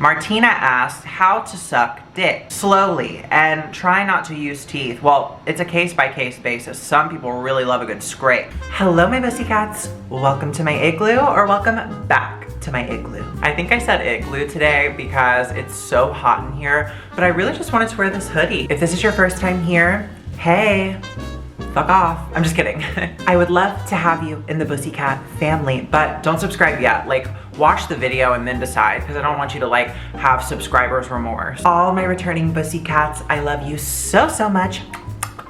Martina asked how to suck dick slowly and try not to use teeth. Well, it's a case-by-case basis. Some people really love a good scrape. Hello, my pussycats. Welcome to my igloo, or welcome back to my igloo. I think I said igloo today because it's so hot in here, but I really just wanted to wear this hoodie. If this is your first time here, hey, fuck off. I'm just kidding. I would love to have you in the Pussycat family, but don't subscribe yet. Like, watch the video and then decide, because I don't want you to like have subscribers remorse. All my returning Pussycats, I love you so, so much.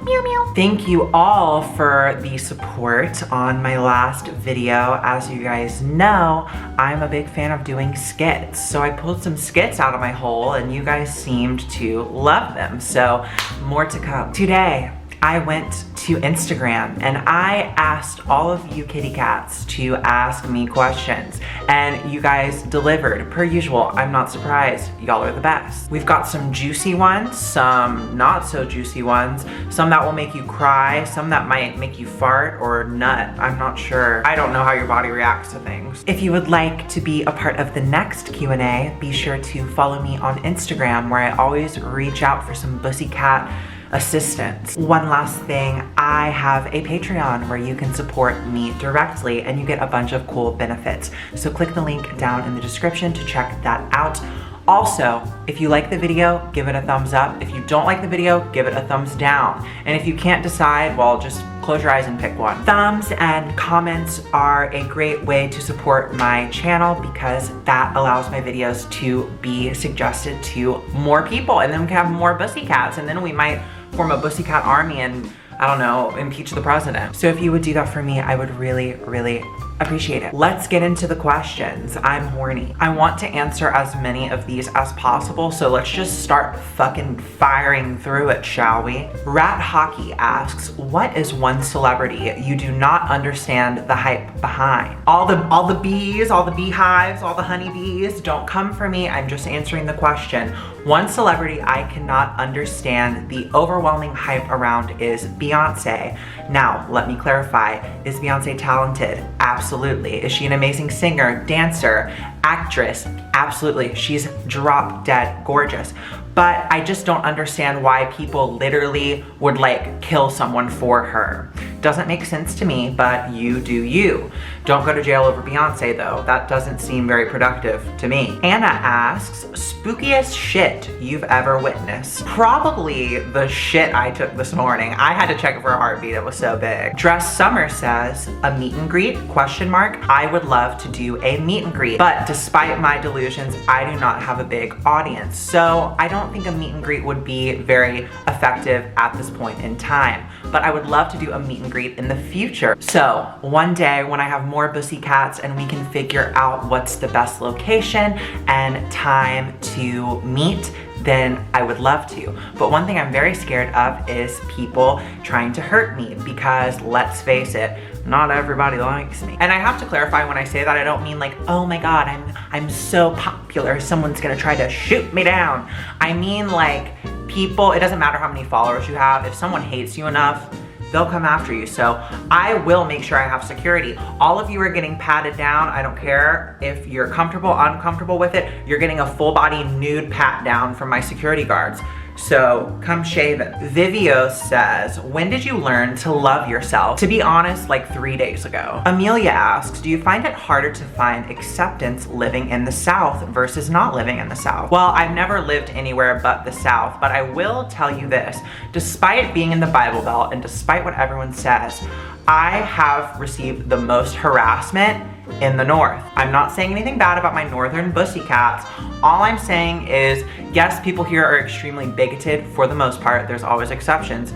Meow, meow. Thank you all for the support on my last video. As you guys know, I'm a big fan of doing skits. So I pulled some skits out of my hole and you guys seemed to love them. So more to come. Today, I went to Instagram and I asked all of you kitty cats to ask me questions, and you guys delivered per usual. I'm not surprised. Y'all are the best. We've got some juicy ones, some not so juicy ones, some that will make you cry, some that might make you fart or nut. I'm not sure. I don't know how your body reacts to things. If you would like to be a part of the next Q&A, be sure to follow me on Instagram, where I always reach out for some Pussycat assistance. One last thing, I have a Patreon where you can support me directly and you get a bunch of cool benefits. So click the link down in the description to check that out. Also, if you like the video, give it a thumbs up. If you don't like the video, give it a thumbs down. And if you can't decide, well, just close your eyes and pick one. Thumbs and comments are a great way to support my channel because that allows my videos to be suggested to more people, and then we can have more Pussycats, and then we might form a Pussycat army and, I don't know, impeach the president. So if you would do that for me, I would really, really appreciate it. Let's get into the questions. I'm horny. I want to answer as many of these as possible, so let's just start fucking firing through it, shall we? Rat Hockey asks, what is one celebrity you do not understand the hype behind? All the bees, all the beehives, all the honeybees, don't come for me. I'm just answering the question. One celebrity I cannot understand the overwhelming hype around is Beyonce. Now, let me clarify. Is Beyonce talented? Absolutely. Is she an amazing singer, dancer, actress? Absolutely. She's drop dead gorgeous. But I just don't understand why people literally would like kill someone for her. Doesn't make sense to me, but you do you. Don't go to jail over Beyonce though. That doesn't seem very productive to me. Anna asks, spookiest shit you've ever witnessed? Probably the shit I took this morning. I had to check it for a heartbeat, it was so big. Dress Summer says, a meet and greet, question mark. I would love to do a meet and greet, but despite my delusions, I do not have a big audience. So I don't think a meet and greet would be very effective at this point in time, but I would love to do a meet and greet in the future. So one day when I have more Pussycats and we can figure out what's the best location and time to meet, then I would love to. But one thing I'm very scared of is people trying to hurt me, because let's face it, not everybody likes me. And I have to clarify, when I say that, I don't mean like, oh my God, I'm so popular, someone's gonna try to shoot me down. I mean like people, it doesn't matter how many followers you have, if someone hates you enough, they'll come after you. So I will make sure I have security. All of you are getting patted down. I don't care if you're comfortable, uncomfortable with it. You're getting a full body nude pat down from my security guards. So come shaven. Vivio says, when did you learn to love yourself? To be honest, like 3 days ago. Amelia asks, do you find it harder to find acceptance living in the South versus not living in the South? Well, I've never lived anywhere but the South, but I will tell you this. Despite being in the Bible Belt and despite what everyone says, I have received the most harassment in the North. I'm not saying anything bad about my northern Pussycats. All I'm saying is, yes, people here are extremely bigoted for the most part. There's always exceptions.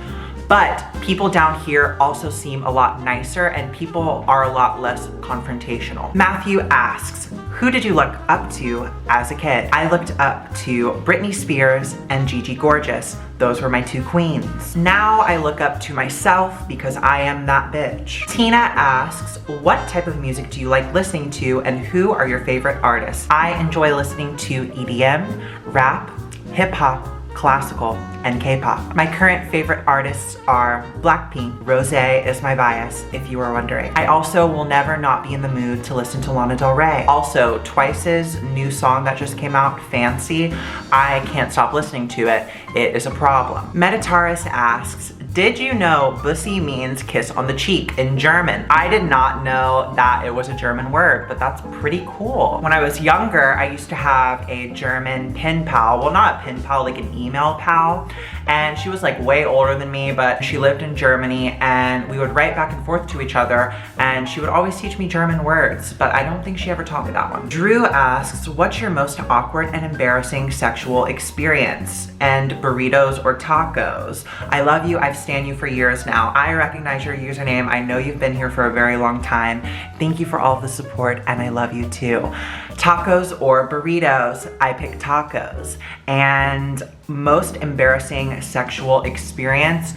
But people down here also seem a lot nicer and people are a lot less confrontational. Matthew asks, who did you look up to as a kid? I looked up to Britney Spears and Gigi Gorgeous. Those were my two queens. Now I look up to myself because I am that bitch. Tina asks, what type of music do you like listening to and who are your favorite artists? I enjoy listening to EDM, rap, hip hop, classical, and K-pop. My current favorite artists are Blackpink. Rosé is my bias, if you were wondering. I also will never not be in the mood to listen to Lana Del Rey. Also, Twice's new song that just came out, Fancy, I can't stop listening to it. It is a problem. Metataurus asks, did you know Bussi means kiss on the cheek in German? I did not know that it was a German word, but that's pretty cool. When I was younger, I used to have a German pen pal. Well, not a pen pal, like an email pal. And she was like way older than me, but she lived in Germany and we would write back and forth to each other and she would always teach me German words, but I don't think she ever taught me that one. Drew asks, what's your most awkward and embarrassing sexual experience? And burritos or tacos? I love you, I've stan you for years now. I recognize your username. I know you've been here for a very long time. Thank you for all of the support and I love you too. Tacos or burritos? I pick tacos. And most embarrassing sexual experience,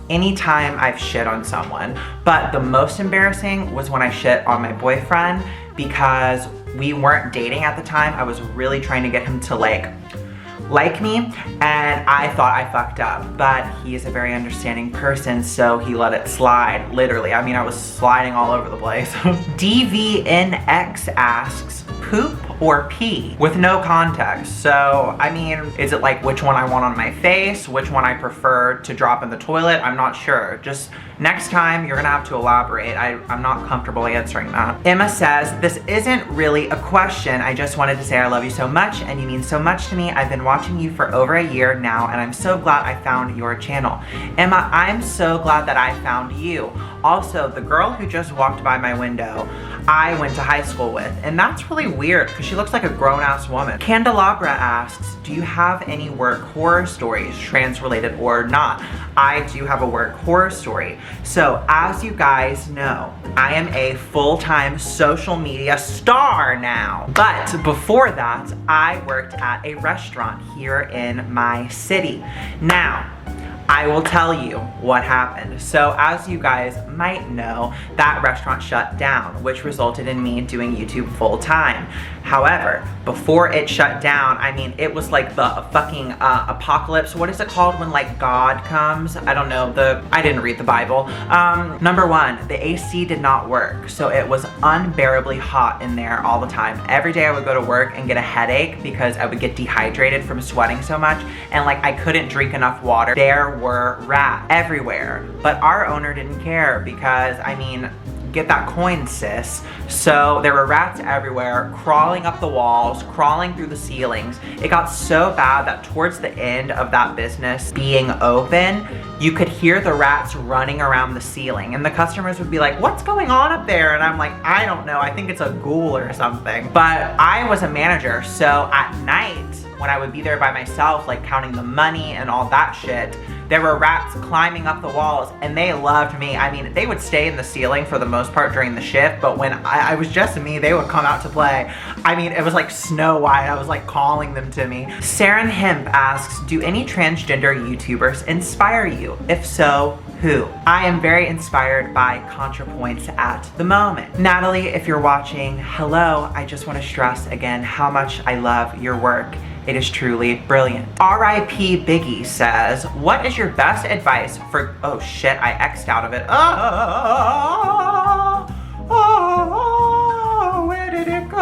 anytime I've shit on someone. But the most embarrassing was when I shit on my boyfriend because we weren't dating at the time. I was really trying to get him to like me, and I thought I fucked up, but he is a very understanding person, so he let it slide, literally. I mean, I was sliding all over the place. DVNX asks, poop or pee? With no context. So, I mean, is it like which one I want on my face? Which one I prefer to drop in the toilet? I'm not sure. Just next time, you're gonna have to elaborate. I'm not comfortable answering that. Emma says, this isn't really a question. I just wanted to say I love you so much and you mean so much to me. I've been watching you for over a year now and I'm so glad I found your channel. Emma, I'm so glad that I found you. Also, the girl who just walked by my window, I went to high school with, and that's really weird because she looks like a grown-ass woman. Candelabra asks, do you have any work horror stories, trans-related or not? I do have a work horror story. So, as you guys know, I am a full-time social media star now. But before that, I worked at a restaurant here in my city. Now, I will tell you what happened. So as you guys might know, that restaurant shut down, which resulted in me doing YouTube full time. However, before it shut down, I mean, it was like the fucking apocalypse. What is it called when like God comes? I don't know, I didn't read the Bible. Number one, the AC did not work. So it was unbearably hot in there all the time. Every day I would go to work and get a headache because I would get dehydrated from sweating so much. And like I couldn't drink enough water. There were rats everywhere. But our owner didn't care because, I mean, get that coin, sis. So there were rats everywhere, crawling up the walls, crawling through the ceilings. It got so bad that towards the end of that business being open, you could hear the rats running around the ceiling. And the customers would be like, what's going on up there? And I'm like, I don't know, I think it's a ghoul or something. But I was a manager, so at night, when I would be there by myself, like counting the money and all that shit, there were rats climbing up the walls and they loved me. I mean, they would stay in the ceiling for the most part during the shift, but when I was just me, they would come out to play. I mean, it was like Snow White. I was like calling them to me. Saren Hemp asks, do any transgender YouTubers inspire you? If so, who? I am very inspired by ContraPoints at the moment. Natalie, if you're watching, hello. I just want to stress again how much I love your work. It is truly brilliant. R.I.P. Biggie says, what is your best advice for, oh shit, I X'd out of it. Where did it go?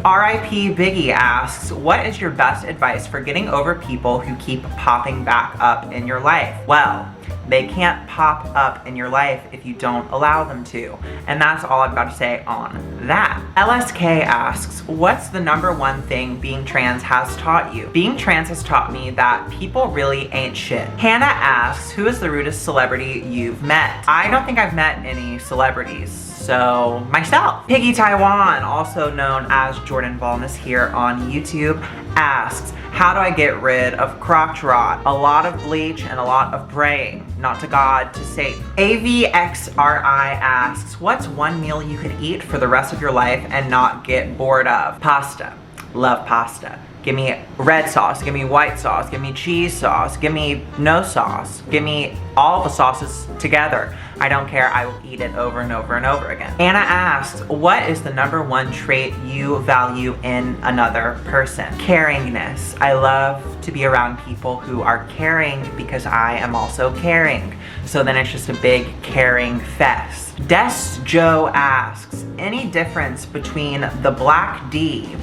R.I.P. Biggie asks, what is your best advice for getting over people who keep popping back up in your life? Well, they can't pop up in your life if you don't allow them to. And that's all I've got to say on that. LSK asks, what's the #1 thing being trans has taught you? Being trans has taught me that people really ain't shit. Hannah asks, who is the rudest celebrity you've met? I don't think I've met any celebrities. So, myself. Piggy Taiwan, also known as Jordan Volness here on YouTube, asks, how do I get rid of crotch rot? A lot of bleach and a lot of praying. Not to God, to Satan. AVXRI asks, what's one meal you could eat for the rest of your life and not get bored of? Pasta. love pasta. Give me red sauce, give me white sauce, give me cheese sauce, give me no sauce, give me all the sauces together. I don't care, I will eat it over and over and over again. Anna asks, what is the #1 trait you value in another person? Caringness. I love to be around people who are caring because I am also caring. So then it's just a big caring fest. Des Joe asks, any difference between the black D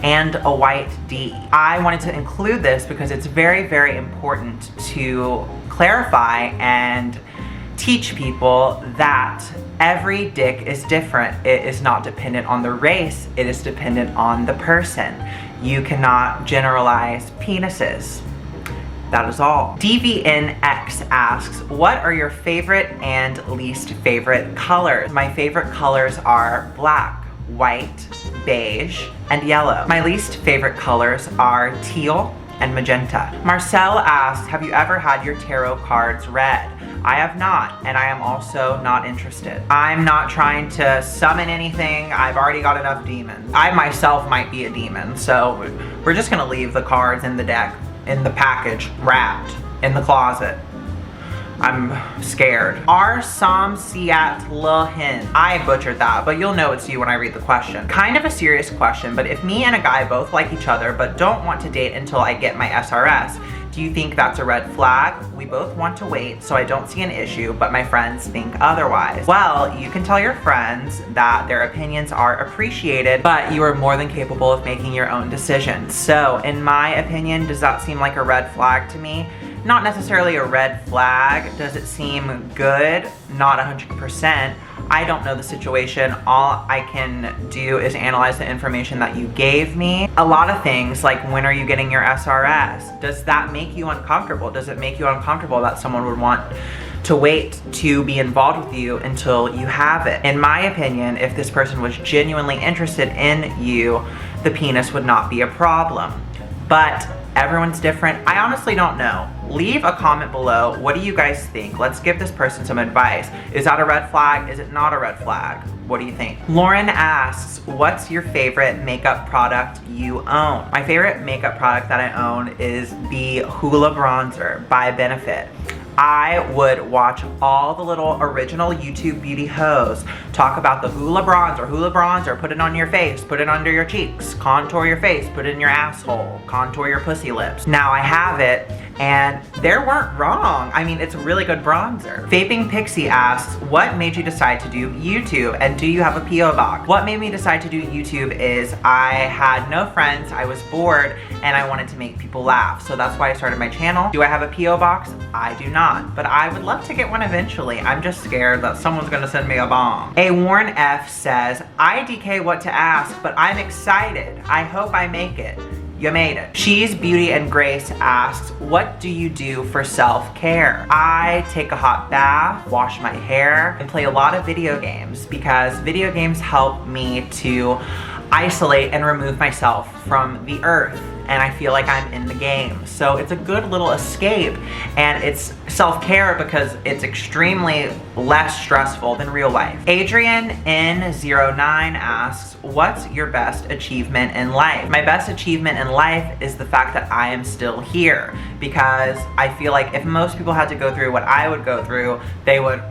and a white D? I wanted to include this because it's very, very important to clarify and teach people that every dick is different. It is not dependent on the race, it is dependent on the person. You cannot generalize penises. That is all. DVNX asks, what are your favorite and least favorite colors? My favorite colors are black, white, beige, and yellow. My least favorite colors are teal and magenta. Marcel asks, have you ever had your tarot cards read? I have not, and I am also not interested. I'm not trying to summon anything. I've already got enough demons. I myself might be a demon, so we're just gonna leave the cards in the deck, in the package, wrapped, in the closet. I'm scared. R. Sam Siat Lahin. I butchered that, but you'll know it's you when I read the question. Kind of a serious question, but if me and a guy both like each other but don't want to date until I get my SRS, do you think that's a red flag? We both want to wait, so I don't see an issue, but my friends think otherwise. Well, you can tell your friends that their opinions are appreciated, but you are more than capable of making your own decisions. So, in my opinion, does that seem like a red flag to me? Not necessarily a red flag. Does it seem good? Not 100%. I don't know the situation. All I can do is analyze the information that you gave me. A lot of things, like when are you getting your SRS? Does that make you uncomfortable? Does it make you uncomfortable that someone would want to wait to be involved with you until you have it? In my opinion, if this person was genuinely interested in you, the penis would not be a problem. But everyone's different. I honestly don't know. Leave a comment below. What do you guys think? Let's give this person some advice. Is that a red flag? Is it not a red flag? What do you think? Lauren asks, what's your favorite makeup product you own? My favorite makeup product that I own is the Hoola Bronzer by Benefit. I would watch all the little original YouTube beauty hoes talk about the Hoola Bronzer, put it on your face, put it under your cheeks, contour your face, put it in your asshole, contour your pussy lips. Now I have it, and they weren't wrong. I mean, it's a really good bronzer. Vaping Pixie asks, what made you decide to do YouTube, and do you have a P.O. box? What made me decide to do YouTube is I had no friends, I was bored, and I wanted to make people laugh. So that's why I started my channel. Do I have a P.O. box? I do not, but I would love to get one eventually. I'm just scared that someone's gonna send me a bomb. A Warren F says, I DK what to ask, but I'm excited. I hope I make it. You made it. She's Beauty and Grace asks, what do you do for self-care? I take a hot bath, wash my hair, and play a lot of video games because video games help me to isolate and remove myself from the earth, and I feel like I'm in the game. So it's a good little escape, and it's self-care because it's extremely less stressful than real life. Adrian N09 asks, what's your best achievement in life? My best achievement in life is the fact that I am still here, because I feel like if most people had to go through what I would go through, they would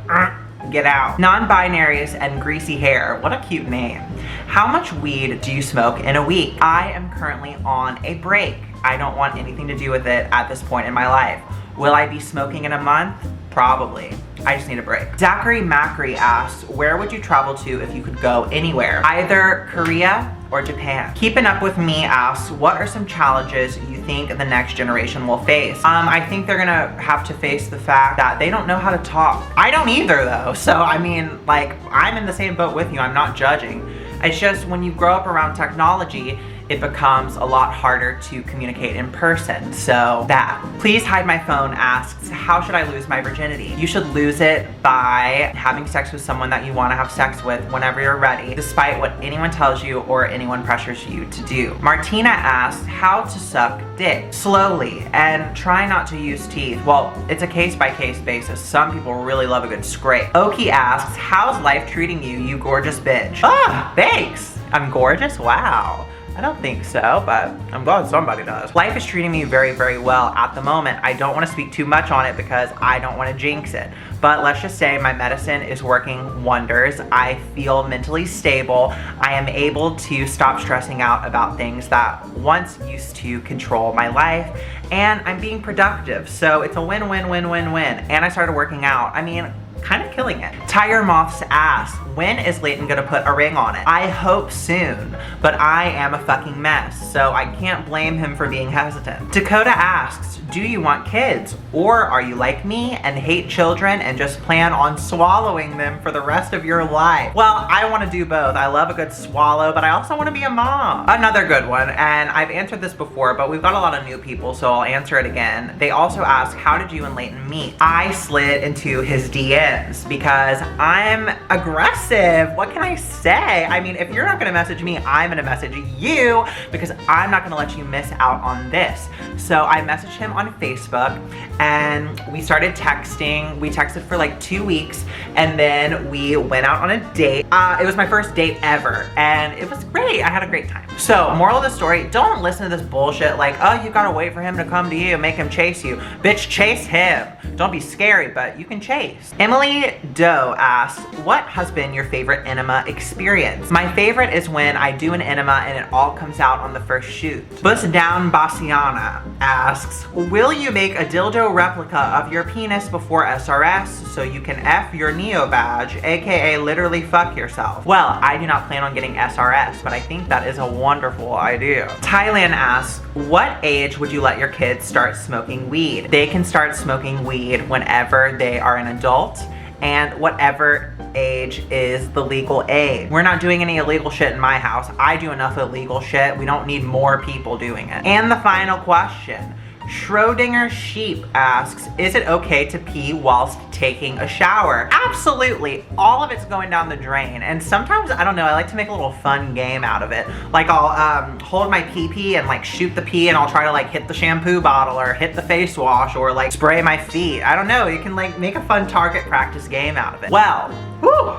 get out. Non-binaries and greasy hair. What a cute name. How much weed do you smoke in a week? I am currently on a break. I don't want anything to do with it at this point in my life. Will I be smoking in a month? Probably. I just need a break. Zachary Macri asks, where would you travel to if you could go anywhere? Either Korea or Japan. Keeping Up With Me asks, what are some challenges you think the next generation will face? I think they're gonna have to face the fact that they don't know how to talk. I don't either though, so I mean, like, I'm in the same boat with you, I'm not judging. It's just when you grow up around technology, it becomes a lot harder to communicate in person. So that. Please Hide My Phone asks, how should I lose my virginity? You should lose it by having sex with someone that you want to have sex with whenever you're ready, despite what anyone tells you or anyone pressures you to do. Martina asks, how to suck dick? Slowly, and try not to use teeth. Well, it's a case-by-case basis. Some people really love a good scrape. Oki asks, how's life treating you, you gorgeous bitch? Ah, thanks. I'm gorgeous? Wow. I don't think so, but I'm glad somebody does. Life is treating me very, very well at the moment. I don't want to speak too much on it because I don't want to jinx it. But let's just say my medicine is working wonders. I feel mentally stable. I am able to stop stressing out about things that once used to control my life. And I'm being productive. So it's a win, win, win, win, win. And I started working out. I mean, kind of killing it. Tiger Moth's ass, when is Leighton gonna put a ring on it? I hope soon, but I am a fucking mess, so I can't blame him for being hesitant. Dakota asks, do you want kids? Or are you like me and hate children and just plan on swallowing them for the rest of your life? Well, I wanna do both. I love a good swallow, but I also wanna be a mom. Another good one, and I've answered this before, but we've got a lot of new people, so I'll answer it again. They also ask, how did you and Leighton meet? I slid into his DM because I'm aggressive. What can I say? I mean, if you're not gonna message me, I'm gonna message you because I'm not gonna let you miss out on this. So I messaged him on Facebook and we started texting. We texted for like 2 weeks and then we went out on a date. It was my first date ever and it was great. I had a great time. So moral of the story, don't listen to this bullshit like, oh, you gotta wait for him to come to you, make him chase you. Bitch, chase him. Don't be scary, but you can chase. Emily Doe asks, what has been your favorite enema experience? My favorite is when I do an enema and it all comes out on the first shoot. Bus Down Bassiana asks, will you make a dildo replica of your penis before SRS so you can F your Neo badge, aka literally fuck yourself? Well, I do not plan on getting SRS, but I think that is a wonderful idea. Thailand asks, what age would you let your kids start smoking weed? They can start smoking weed whenever they are an adult and whatever age is the legal age. We're not doing any illegal shit in my house. I do enough illegal shit. We don't need more people doing it. And the final question. Schrodinger Sheep asks, is it okay to pee whilst taking a shower? Absolutely. All of it's going down the drain. And sometimes, I don't know, I like to make a little fun game out of it. Like I'll hold my pee-pee and like shoot the pee and I'll try to like hit the shampoo bottle or hit the face wash or like spray my feet. I don't know, you can like make a fun target practice game out of it. Well, whew,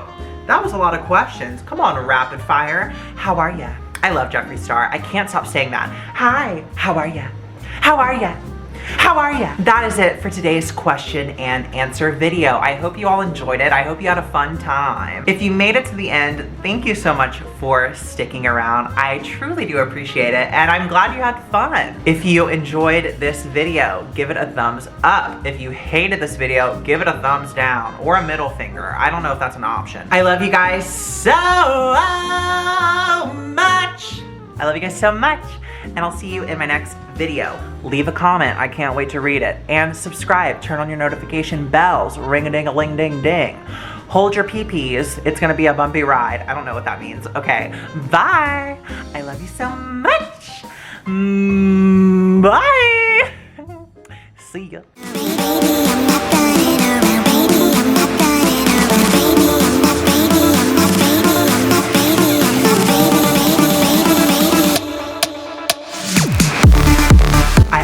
that was a lot of questions. Come on, rapid fire. How are ya? I love Jeffree Star. I can't stop saying that. Hi, how are ya? How are ya? How are ya? That is it for today's question and answer video. I hope you all enjoyed it. I hope you had a fun time. If you made it to the end, thank you so much for sticking around. I truly do appreciate it and I'm glad you had fun. If you enjoyed this video, give it a thumbs up. If you hated this video, give it a thumbs down or a middle finger. I don't know if that's an option. I love you guys so much. I love you guys so much. And I'll see you in my next video. Leave a comment, I can't wait to read it. And subscribe, turn on your notification bells, ring-a-ding-a-ling-ding-ding. Hold your pee-pees, it's gonna be a bumpy ride. I don't know what that means. Okay, bye. I love you so much. Bye. See ya.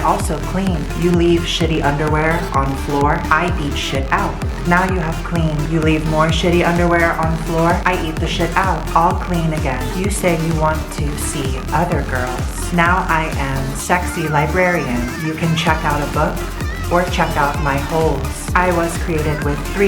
Also clean. You leave shitty underwear on floor, I eat shit out. Now you have clean. You leave more shitty underwear on floor, I eat the shit out. All clean again. You say you want to see other girls. Now I am sexy librarian. You can check out a book or check out my holes. I was created with 3